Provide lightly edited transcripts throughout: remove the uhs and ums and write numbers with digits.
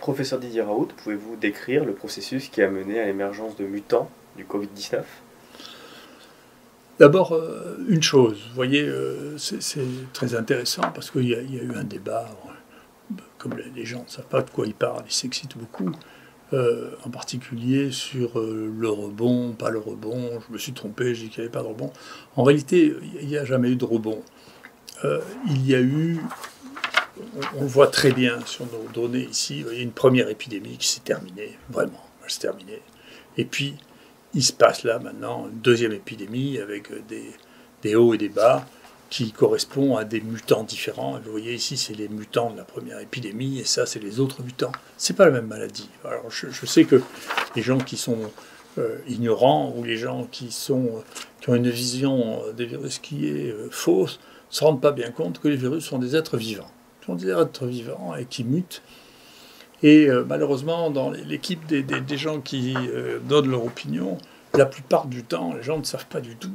Professeur Didier Raoult, pouvez-vous décrire le processus qui a mené à l'émergence de mutants du Covid-19? D'abord, une chose, vous voyez, c'est très intéressant parce qu'il y a eu un débat, comme les gens ne savent pas de quoi ils parlent, ils s'excitent beaucoup, en particulier sur le rebond, pas le rebond, je me suis trompé, j'ai dit qu'il n'y avait pas de rebond. En réalité, il n'y a jamais eu de rebond. Il y a eu, on le voit très bien sur nos données ici, vous voyez, une première épidémie qui s'est terminée, vraiment, elle s'est terminée. Et puis, il se passe là maintenant une deuxième épidémie avec des hauts et des bas qui correspondent à des mutants différents. Et vous voyez ici, c'est les mutants de la première épidémie et ça, c'est les autres mutants. C'est pas la même maladie. Alors, je sais que les gens qui sont ignorants ou les gens qui ont une vision des virus qui est fausse ne se rendent pas bien compte que les virus sont des êtres vivants. Ils sont des êtres vivants et qui mutent. Et malheureusement, dans l'équipe des gens qui donnent leur opinion, la plupart du temps, les gens ne savent pas du tout.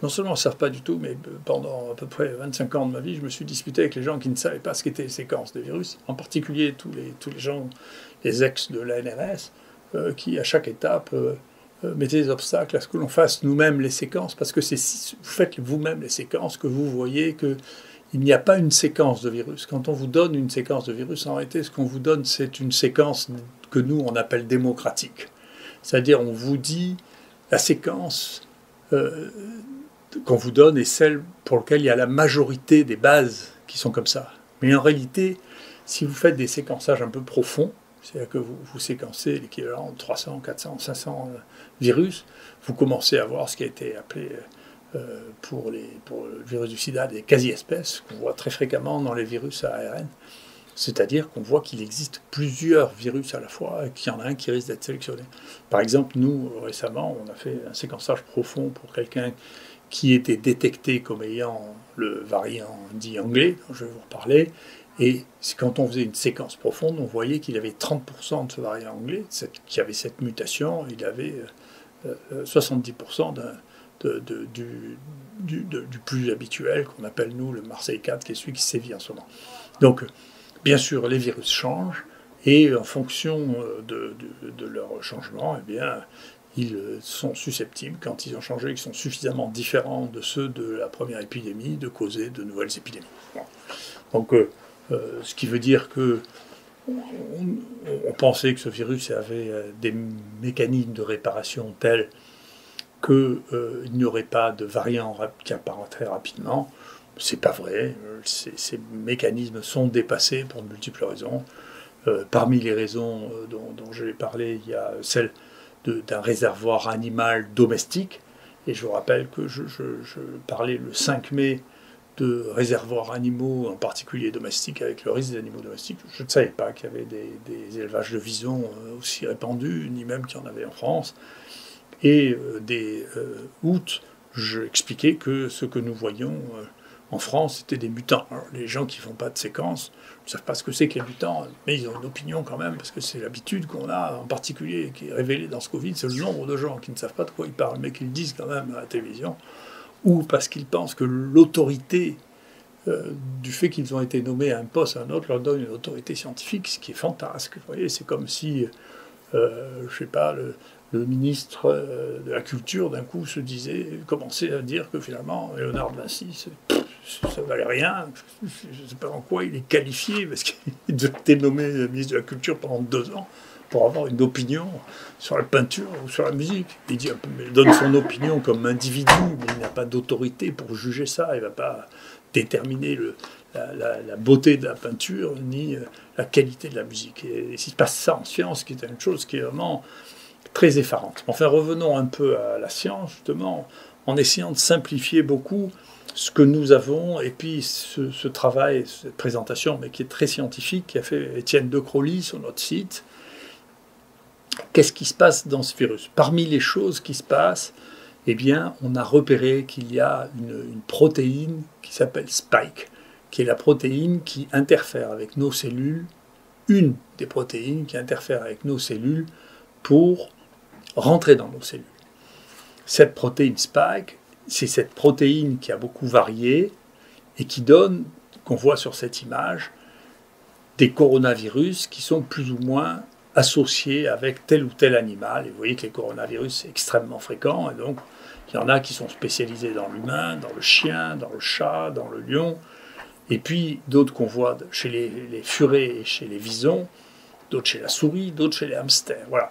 Non seulement ne savent pas du tout, mais pendant à peu près 25 ans de ma vie, je me suis disputé avec les gens qui ne savaient pas ce qu'étaient les séquences des virus, en particulier tous les gens, les ex de l'ANRS, qui à chaque étape mettaient des obstacles à ce que l'on fasse nous-mêmes les séquences, parce que c'est si vous faites vous-même les séquences que vous voyez que il n'y a pas une séquence de virus. Quand on vous donne une séquence de virus, en réalité, ce qu'on vous donne, c'est une séquence que nous, on appelle démocratique. C'est-à-dire, on vous dit, la séquence qu'on vous donne est celle pour laquelle il y a la majorité des bases qui sont comme ça. Mais en réalité, si vous faites des séquençages un peu profonds, c'est-à-dire que vous séquencez l'équivalent de 300, 400, 500 virus, vous commencez à voir ce qui a été appelé... pour le virus du sida, des quasi-espèces qu'on voit très fréquemment dans les virus à ARN. C'est-à-dire qu'on voit qu'il existe plusieurs virus à la fois et qu'il y en a un qui risque d'être sélectionné. Par exemple, nous, récemment, on a fait un séquençage profond pour quelqu'un qui était détecté comme ayant le variant dit anglais, dont je vais vous reparler. Et quand on faisait une séquence profonde, on voyait qu'il avait 30% de ce variant anglais, qui avait cette mutation, il avait 70% du plus habituel, qu'on appelle nous le Marseille 4, qui est celui qui sévit en ce moment. Donc, bien sûr, les virus changent, et en fonction de leur changement, eh bien, ils sont susceptibles, quand ils ont changé, qu'ils sont suffisamment différents de ceux de la première épidémie, de causer de nouvelles épidémies. Bon. Donc, ce qui veut dire que on pensait que ce virus avait des mécanismes de réparation tels qu'il n'y aurait pas de variant qui apparaîtrait rapidement. C'est pas vrai. Ces mécanismes sont dépassés pour de multiples raisons. Parmi les raisons dont je vais parler, il y a celle d'un réservoir animal domestique. Et je vous rappelle que je parlais le 5 mai de réservoirs animaux, en particulier domestiques, avec le risque des animaux domestiques. Je ne savais pas qu'il y avait des élevages de visons aussi répandus, ni même qu'il y en avait en France. Et dès août, j'expliquais que ce que nous voyions en France, c'était des mutants. Alors, les gens qui ne font pas de séquence ne savent pas ce que c'est que les mutants, mais ils ont une opinion quand même, parce que c'est l'habitude qu'on a, en particulier, qui est révélée dans ce Covid, c'est le nombre de gens qui ne savent pas de quoi ils parlent, mais qui le disent quand même à la télévision, ou parce qu'ils pensent que l'autorité du fait qu'ils ont été nommés à un poste à un autre leur donne une autorité scientifique, ce qui est fantasque. Vous voyez, c'est comme si, je ne sais pas, le ministre de la Culture, d'un coup, commençait à dire que finalement, Léonard de Vinci, ça ne valait rien. Je ne sais pas en quoi il est qualifié, parce qu'il a été nommé ministre de la Culture pendant 2 ans pour avoir une opinion sur la peinture ou sur la musique. Il donne son opinion comme individu, mais il n'a pas d'autorité pour juger ça. Il ne va pas déterminer la beauté de la peinture, ni la qualité de la musique. Et s'il se passe ça en science, qui est une chose qui est vraiment très effarante. Enfin, revenons un peu à la science, justement, en essayant de simplifier beaucoup ce que nous avons, et puis ce travail, cette présentation, mais qui est très scientifique, qui a fait Étienne de Crowley sur notre site. Qu'est-ce qui se passe dans ce virus? Parmi les choses qui se passent, eh bien, on a repéré qu'il y a une protéine qui s'appelle Spike, qui est la protéine qui interfère avec nos cellules, une des protéines qui interfère avec nos cellules pour rentrer dans nos cellules. Cette protéine Spike, c'est cette protéine qui a beaucoup varié et qui donne, qu'on voit sur cette image, des coronavirus qui sont plus ou moins associés avec tel ou tel animal. Et vous voyez que les coronavirus, c'est extrêmement fréquent. Et donc, il y en a qui sont spécialisés dans l'humain, dans le chien, dans le chat, dans le lion. Et puis, d'autres qu'on voit chez les furets et chez les visons, d'autres chez la souris, d'autres chez les hamsters. Voilà.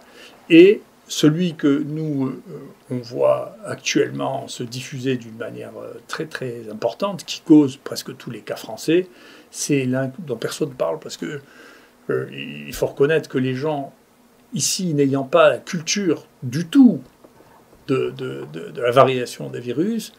Et celui que nous, on voit actuellement se diffuser d'une manière très très importante, qui cause presque tous les cas français, c'est l'un dont personne ne parle, parce que il faut reconnaître que les gens, ici, n'ayant pas la culture du tout de la variation des virus,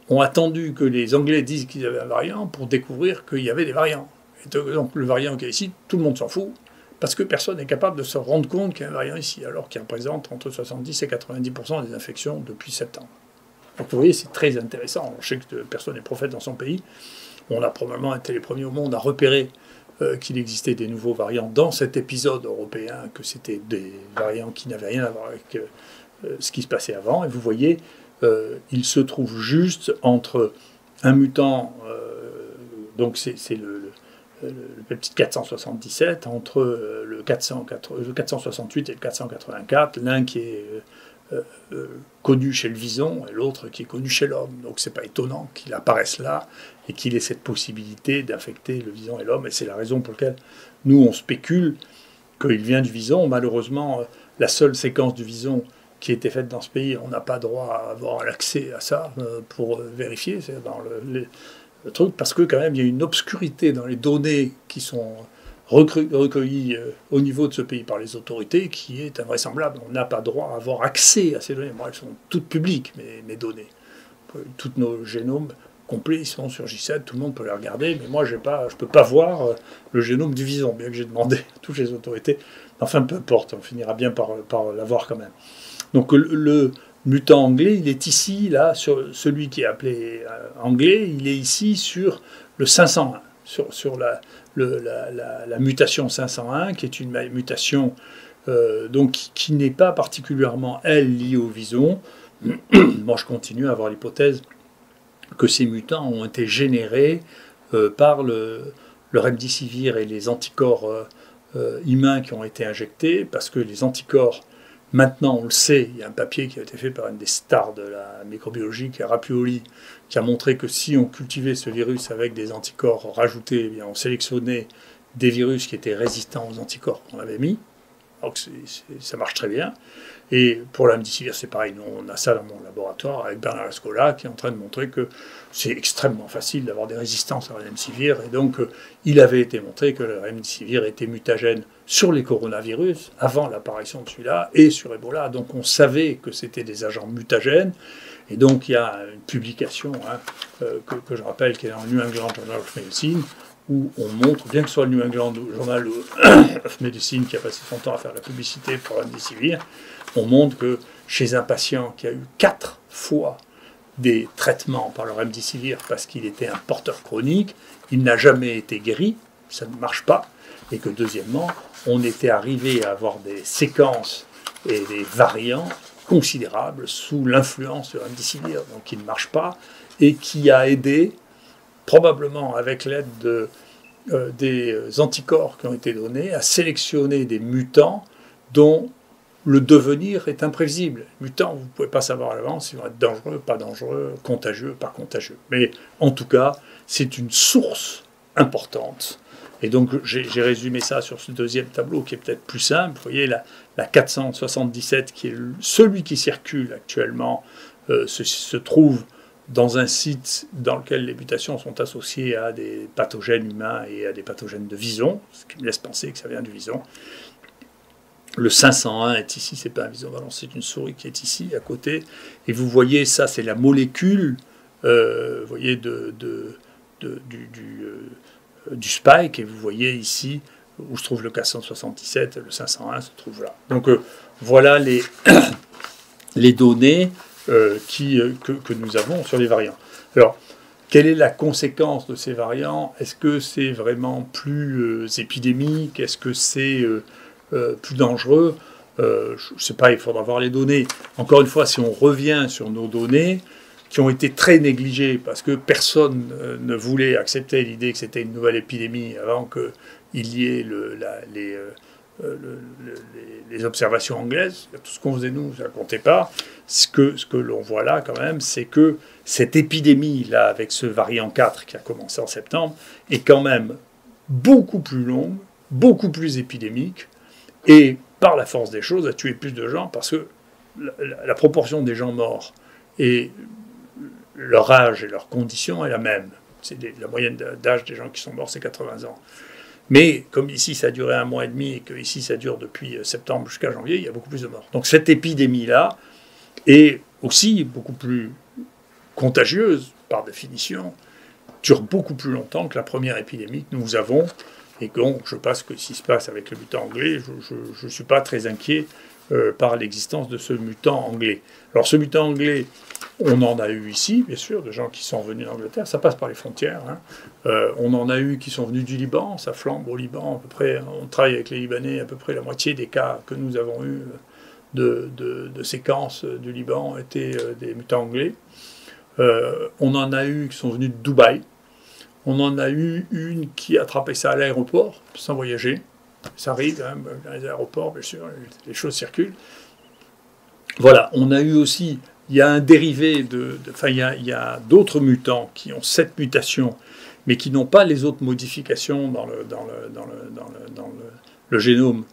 ont attendu que les Anglais disent qu'ils avaient un variant pour découvrir qu'il y avait des variants. Et donc le variant qui est ici, tout le monde s'en fout, parce que personne n'est capable de se rendre compte qu'il y a un variant ici, alors qu'il représente entre 70 et 90% des infections depuis septembre. Donc vous voyez, c'est très intéressant. Je sais que personne n'est prophète dans son pays. On a probablement été les premiers au monde à repérer qu'il existait des nouveaux variants dans cet épisode européen, que c'était des variants qui n'avaient rien à voir avec ce qui se passait avant. Et vous voyez, il se trouve juste entre un mutant, donc c'est le petit 477, entre le 468 et le 484, l'un qui est connu chez le vison et l'autre qui est connu chez l'homme. Donc c'est pas étonnant qu'il apparaisse là et qu'il ait cette possibilité d'infecter le vison et l'homme. Et c'est la raison pour laquelle nous, on spécule qu'il vient du vison. Malheureusement, la seule séquence du vison qui a été faite dans ce pays, on n'a pas droit à avoir l'accès à ça pour vérifier. C'est dans le truc, parce que quand même, il y a une obscurité dans les données qui sont recueillies au niveau de ce pays par les autorités qui est invraisemblable. On n'a pas droit à avoir accès à ces données. Bon, elles sont toutes publiques, mes données. Tous nos génomes complets, ils sont sur J7, tout le monde peut les regarder, mais moi, je ne peux pas voir le génome du vison, bien que j'ai demandé à toutes les autorités. Enfin, peu importe, on finira bien par l'avoir quand même. Donc le mutant anglais, il est ici, là, sur celui qui est appelé anglais, il est ici sur le 501, sur la mutation 501, qui est une mutation donc, qui n'est pas particulièrement, elle, liée au vison. Moi, je continue à avoir l'hypothèse que ces mutants ont été générés par le remdesivir et les anticorps humains qui ont été injectés, parce que les anticorps, maintenant, on le sait, il y a un papier qui a été fait par une des stars de la microbiologie, qui est Rappuoli, qui a montré que si on cultivait ce virus avec des anticorps rajoutés, eh bien, on sélectionnait des virus qui étaient résistants aux anticorps qu'on avait mis. Donc ça marche très bien. Et pour la remdesivir, c'est pareil. Nous, on a ça dans mon laboratoire avec Bernard Escola, qui est en train de montrer que c'est extrêmement facile d'avoir des résistances à la remdesivir. Et donc, il avait été montré que la remdesivir était mutagène sur les coronavirus, avant l'apparition de celui-là, et sur Ebola. Donc, on savait que c'était des agents mutagènes. Et donc, il y a une publication que je rappelle, qui est dans le New England Journal of Medicine, où on montre, bien que ce soit le New England Journal of Medicine qui a passé son temps à faire la publicité pour la remdesivir, on montre que chez un patient qui a eu 4 fois des traitements par le remdesivir parce qu'il était un porteur chronique, il n'a jamais été guéri, ça ne marche pas, et que deuxièmement, on était arrivé à avoir des séquences et des variants considérables sous l'influence du remdesivir, donc qui ne marche pas, et qui a aidé, probablement avec l'aide des anticorps qui ont été donnés, à sélectionner des mutants dont le devenir est imprévisible. Les mutants, vous ne pouvez pas savoir à l'avance s'ils vont être dangereux, pas dangereux, contagieux, pas contagieux. Mais en tout cas, c'est une source importante. Et donc, j'ai résumé ça sur ce deuxième tableau qui est peut-être plus simple. Vous voyez, la 477, qui est celui qui circule actuellement, se trouve dans un site dans lequel les mutations sont associées à des pathogènes humains et à des pathogènes de vison, ce qui me laisse penser que ça vient du vison. Le 501 est ici, c'est pas un vison, c'est une souris qui est ici, à côté. Et vous voyez, ça, c'est la molécule, vous voyez, du spike. Et vous voyez ici, où se trouve le 477, le 501 se trouve là. Donc, voilà les données que nous avons sur les variants. Alors, quelle est la conséquence de ces variants? Est-ce que c'est vraiment plus épidémique? Est-ce que c'est plus dangereux? Je ne sais pas, il faudra voir les données. Encore une fois, si on revient sur nos données, qui ont été très négligées, parce que personne ne voulait accepter l'idée que c'était une nouvelle épidémie avant qu'il il y ait les observations anglaises, tout ce qu'on faisait nous, ça ne comptait pas. Ce que l'on voit là quand même, c'est que cette épidémie-là, avec ce variant 4 qui a commencé en septembre, est quand même beaucoup plus longue, beaucoup plus épidémique, et par la force des choses a tué plus de gens, parce que la proportion des gens morts et leur âge et leur condition est la même. La moyenne d'âge des gens qui sont morts, c'est 80 ans. Mais comme ici, ça a duré 1 mois et demi et qu'ici, ça dure depuis septembre jusqu'à janvier, il y a beaucoup plus de morts. Donc cette épidémie-là est aussi beaucoup plus contagieuse, par définition, dure beaucoup plus longtemps que la première épidémie que nous avons. Et donc, je pense que ce qui se passe avec le mutant anglais, je ne suis pas très inquiet par l'existence de ce mutant anglais. Alors ce mutant anglais, on en a eu ici, bien sûr, de gens qui sont venus d'Angleterre, ça passe par les frontières. On en a eu qui sont venus du Liban, ça flambe au Liban, à peu près, on travaille avec les Libanais, à peu près la moitié des cas que nous avons eu de séquences du Liban étaient des mutants anglais. On en a eu qui sont venus de Dubaï, on en a eu une qui a attrapé ça à l'aéroport, sans voyager. Ça arrive, hein, dans les aéroports, bien sûr, les choses circulent. Voilà, on a eu aussi, il y a un dérivé il y a d'autres mutants qui ont cette mutation, mais qui n'ont pas les autres modifications dans le génome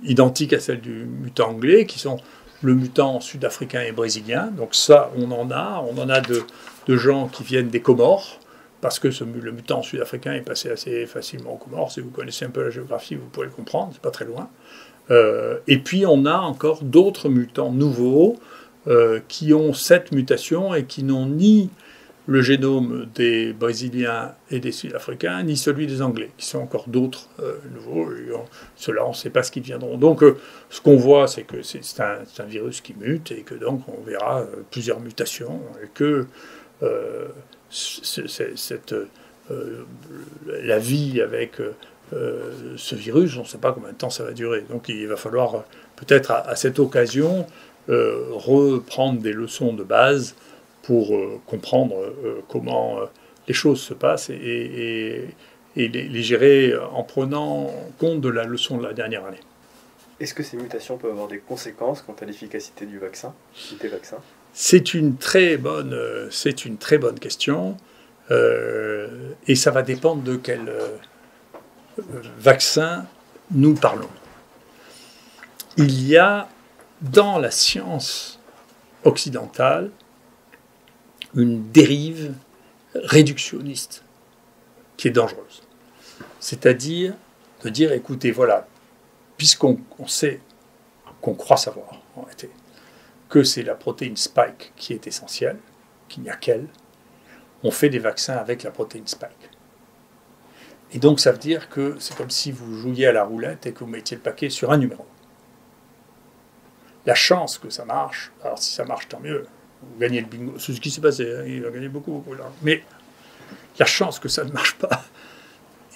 identiques à celle du mutant anglais, qui sont le mutant sud-africain et brésilien. Donc ça, on en a de gens qui viennent des Comores, parce que le mutant sud-africain est passé assez facilement aux Comores. Si vous connaissez un peu la géographie, vous pouvez le comprendre, c'est pas très loin. Et puis on a encore d'autres mutants nouveaux qui ont cette mutation et qui n'ont ni le génome des Brésiliens et des Sud-Africains, ni celui des Anglais, qui sont encore d'autres nouveaux. Ceux-là, on ne sait pas ce qu'ils deviendront. Donc ce qu'on voit, c'est que c'est un virus qui mute et que donc on verra plusieurs mutations et que la vie avec ce virus, on ne sait pas combien de temps ça va durer. Donc il va falloir peut-être à cette occasion reprendre des leçons de base pour comprendre comment les choses se passent et les gérer en prenant compte de la leçon de la dernière année. Est-ce que ces mutations peuvent avoir des conséquences quant à l'efficacité des vaccins? C'est une très bonne question, et ça va dépendre de quel vaccin nous parlons. Il y a dans la science occidentale une dérive réductionniste qui est dangereuse. C'est-à-dire de dire, écoutez, voilà, puisqu'on sait, qu'on croit savoir, en réalité, que c'est la protéine spike qui est essentielle, qu'il n'y a qu'elle, on fait des vaccins avec la protéine spike. Et donc ça veut dire que c'est comme si vous jouiez à la roulette et que vous mettiez le paquet sur un numéro. La chance que ça marche, alors si ça marche tant mieux, vous gagnez le bingo, c'est ce qui s'est passé, hein, il a gagné beaucoup là. Mais la chance que ça ne marche pas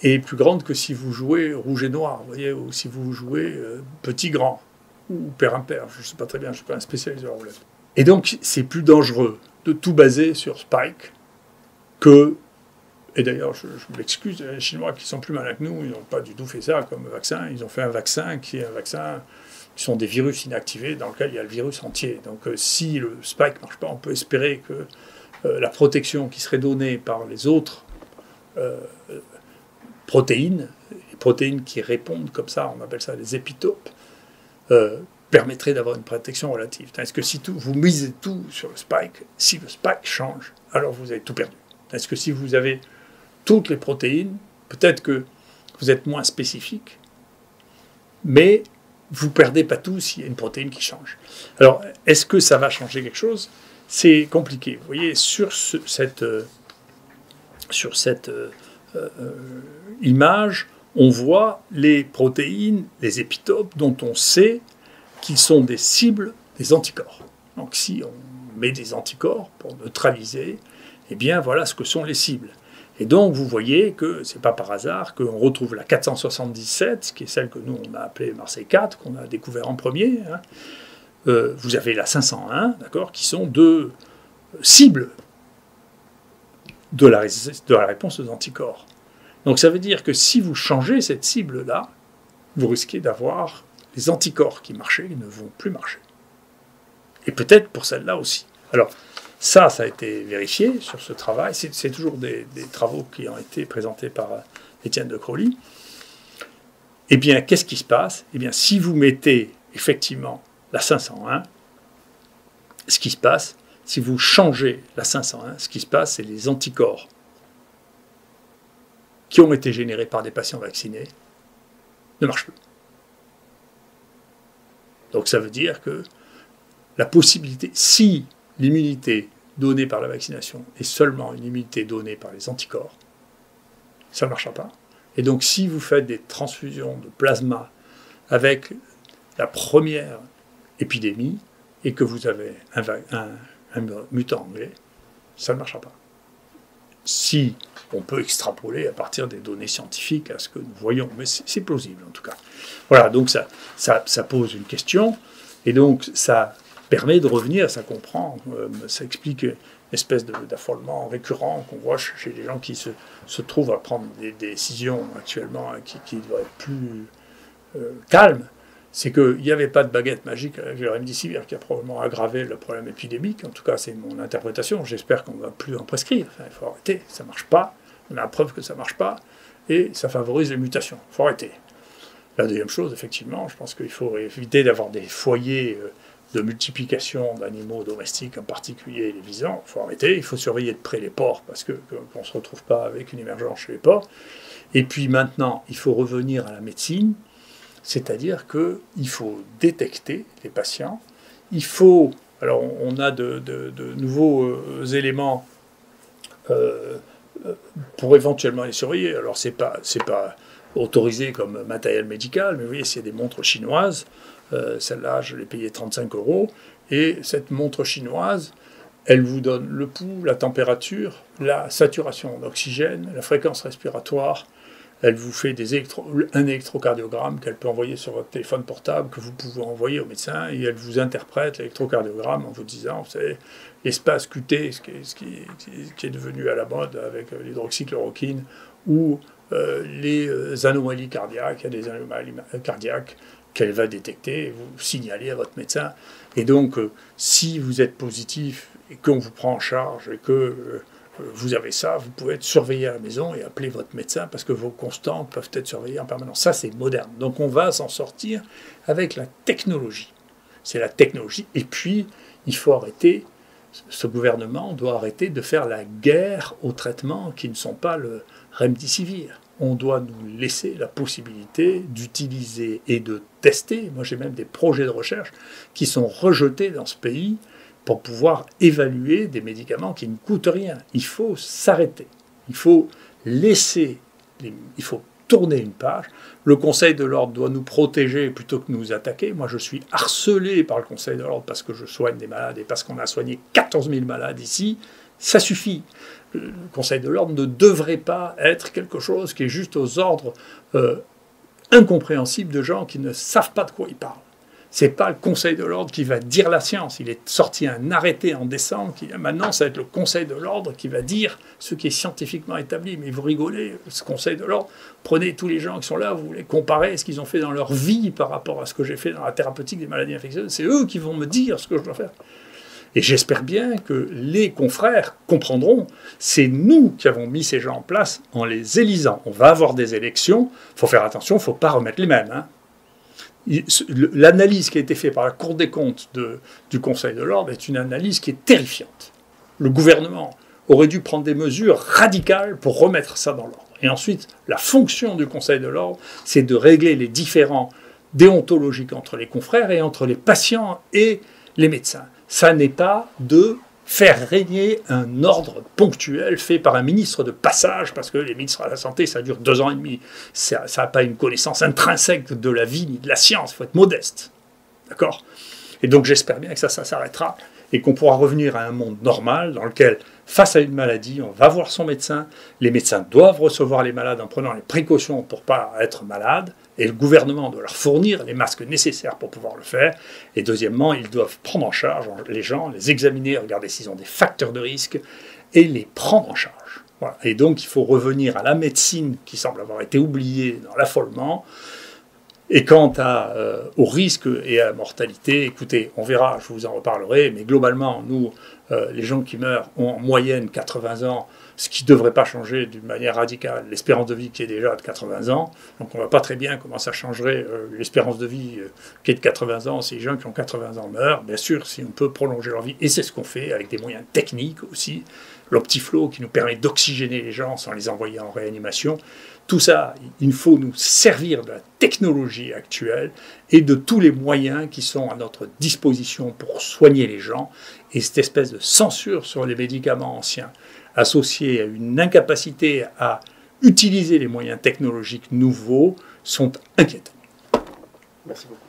est plus grande que si vous jouez rouge et noir, vous voyez, ou si vous jouez petit-grand, ou pair-impair, je ne sais pas très bien, je ne suis pas un spécialiste de la roulette. Et donc c'est plus dangereux de tout baser sur Spike que, et d'ailleurs je m'excuse, les Chinois qui sont plus malins que nous, ils n'ont pas du tout fait ça comme vaccin, ils ont fait un vaccin qui sont des virus inactivés dans lequel il y a le virus entier. Donc si le spike ne marche pas, on peut espérer que la protection qui serait donnée par les autres protéines, les protéines qui répondent comme ça, on appelle ça les épitopes, permettrait d'avoir une protection relative. Est-ce que si vous misez tout sur le spike, si le spike change, alors vous avez tout perdu. Est-ce que si vous avez toutes les protéines, peut-être que vous êtes moins spécifique, mais vous ne perdez pas tout s'il y a une protéine qui change. Alors, est-ce que ça va changer quelque chose? C'est compliqué. Vous voyez, sur cette image, on voit les protéines, les épitopes, dont on sait qu'ils sont des cibles des anticorps. Donc, si on met des anticorps pour neutraliser, eh bien, voilà ce que sont les cibles. Et donc, vous voyez que ce n'est pas par hasard qu'on retrouve la 477, qui est celle que nous, on a appelée Marseille 4, qu'on a découvert en premier. Hein. Vous avez la 501, d'accord, qui sont deux cibles de la réponse aux anticorps. Donc ça veut dire que si vous changez cette cible-là, vous risquez d'avoir les anticorps qui marchaient, qui ne vont plus marcher. Et peut-être pour celle-là aussi. Alors, ça a été vérifié sur ce travail. C'est toujours des travaux qui ont été présentés par Étienne de Crowley. Eh bien, qu'est-ce qui se passe? Eh bien, si vous mettez effectivement la 501, ce qui se passe, si vous changez la 501, ce qui se passe, c'est les anticorps qui ont été générés par des patients vaccinés ne marchent plus. Donc ça veut dire que la possibilité, si l'immunité donnée par la vaccination est seulement une immunité donnée par les anticorps, ça ne marchera pas. Et donc si vous faites des transfusions de plasma avec la première épidémie et que vous avez un mutant anglais, ça ne marchera pas. Si on peut extrapoler à partir des données scientifiques à ce que nous voyons, mais c'est plausible en tout cas. Voilà, donc ça pose une question, et donc ça permet de revenir, ça comprend, ça explique une espèce d'affolement récurrent qu'on voit chez les gens qui se trouvent à prendre des décisions actuellement qui doivent être plus calmes. C'est qu'il n'y avait pas de baguette magique avec le remdesivir qui a probablement aggravé le problème épidémique. En tout cas, c'est mon interprétation. J'espère qu'on ne va plus en prescrire. Enfin, il faut arrêter. Ça ne marche pas. On a la preuve que ça ne marche pas. Et ça favorise les mutations. Il faut arrêter. La deuxième chose, effectivement, je pense qu'il faut éviter d'avoir des foyers de multiplication d'animaux domestiques, en particulier les visons. Il faut arrêter. Il faut surveiller de près les porcs parce qu'on ne se retrouve pas avec une émergence chez les porcs. Et puis maintenant, il faut revenir à la médecine. C'est-à-dire qu'il faut détecter les patients. Il faut... Alors, on a de nouveaux éléments pour éventuellement les surveiller. Alors, c'est pas autorisé comme matériel médical, mais vous voyez, c'est des montres chinoises. Celle-là, je l'ai payée 35 €. Et cette montre chinoise, elle vous donne le pouls, la température, la saturation d'oxygène, la fréquence respiratoire. Elle vous fait un électrocardiogramme qu'elle peut envoyer sur votre téléphone portable, que vous pouvez envoyer au médecin, et elle vous interprète l'électrocardiogramme en vous disant, vous savez, l'espace QT, ce qui est devenu à la mode avec l'hydroxychloroquine, ou les anomalies cardiaques, il y a des anomalies cardiaques qu'elle va détecter, et vous signaler à votre médecin. Et donc, si vous êtes positif, et qu'on vous prend en charge, et que... vous avez ça, vous pouvez être surveillé à la maison et appeler votre médecin parce que vos constantes peuvent être surveillées en permanence. Ça, c'est moderne. Donc, on va s'en sortir avec la technologie. C'est la technologie. Et puis, il faut arrêter, ce gouvernement doit arrêter de faire la guerre aux traitements qui ne sont pas le remdesivir. On doit nous laisser la possibilité d'utiliser et de tester. Moi, j'ai même des projets de recherche qui sont rejetés dans ce pays pour pouvoir évaluer des médicaments qui ne coûtent rien. Il faut s'arrêter. Il faut il faut tourner une page. Le Conseil de l'ordre doit nous protéger plutôt que nous attaquer. Moi, je suis harcelé par le Conseil de l'ordre parce que je soigne des malades et parce qu'on a soigné 14 000 malades ici. Ça suffit. Le Conseil de l'ordre ne devrait pas être quelque chose qui est juste aux ordres incompréhensibles de gens qui ne savent pas de quoi ils parlent. Ce n'est pas le Conseil de l'ordre qui va dire la science. Il est sorti un arrêté en décembre. Maintenant, ça va être le Conseil de l'ordre qui va dire ce qui est scientifiquement établi. Mais vous rigolez, ce Conseil de l'ordre, prenez tous les gens qui sont là, vous les comparez ce qu'ils ont fait dans leur vie par rapport à ce que j'ai fait dans la thérapeutique des maladies infectieuses. C'est eux qui vont me dire ce que je dois faire. Et j'espère bien que les confrères comprendront. C'est nous qui avons mis ces gens en place en les élisant. On va avoir des élections. Il faut faire attention, il ne faut pas remettre les mêmes. L'analyse qui a été faite par la Cour des comptes du Conseil de l'ordre est une analyse qui est terrifiante. Le gouvernement aurait dû prendre des mesures radicales pour remettre ça dans l'ordre. Et ensuite, la fonction du Conseil de l'ordre, c'est de régler les différends déontologiques entre les confrères et entre les patients et les médecins. Ça n'est pas de faire régner un ordre ponctuel fait par un ministre de passage, parce que les ministres de la Santé, ça dure 2 ans et demi. Ça n'a pas une connaissance intrinsèque de la vie ni de la science, il faut être modeste. D'accord ? Et donc j'espère bien que ça s'arrêtera et qu'on pourra revenir à un monde normal dans lequel, face à une maladie, on va voir son médecin. Les médecins doivent recevoir les malades en prenant les précautions pour ne pas être malades. Et le gouvernement doit leur fournir les masques nécessaires pour pouvoir le faire. Et deuxièmement, ils doivent prendre en charge les gens, les examiner, regarder s'ils ont des facteurs de risque et les prendre en charge. Voilà. Et donc, il faut revenir à la médecine qui semble avoir été oubliée dans l'affolement. Et quant au risque et à la mortalité, écoutez, on verra, je vous en reparlerai, mais globalement, nous, les gens qui meurent ont en moyenne 80 ans, ce qui ne devrait pas changer d'une manière radicale l'espérance de vie qui est déjà de 80 ans. Donc on ne voit pas très bien comment ça changerait l'espérance de vie qui est de 80 ans si les gens qui ont 80 ans meurent. Bien sûr, si on peut prolonger leur vie, et c'est ce qu'on fait avec des moyens techniques aussi, l'Optiflow qui nous permet d'oxygéner les gens sans les envoyer en réanimation. Tout ça, il faut nous servir de la technologie actuelle et de tous les moyens qui sont à notre disposition pour soigner les gens. Et cette espèce de censure sur les médicaments anciens, associée à une incapacité à utiliser les moyens technologiques nouveaux, sont inquiétants. Merci beaucoup.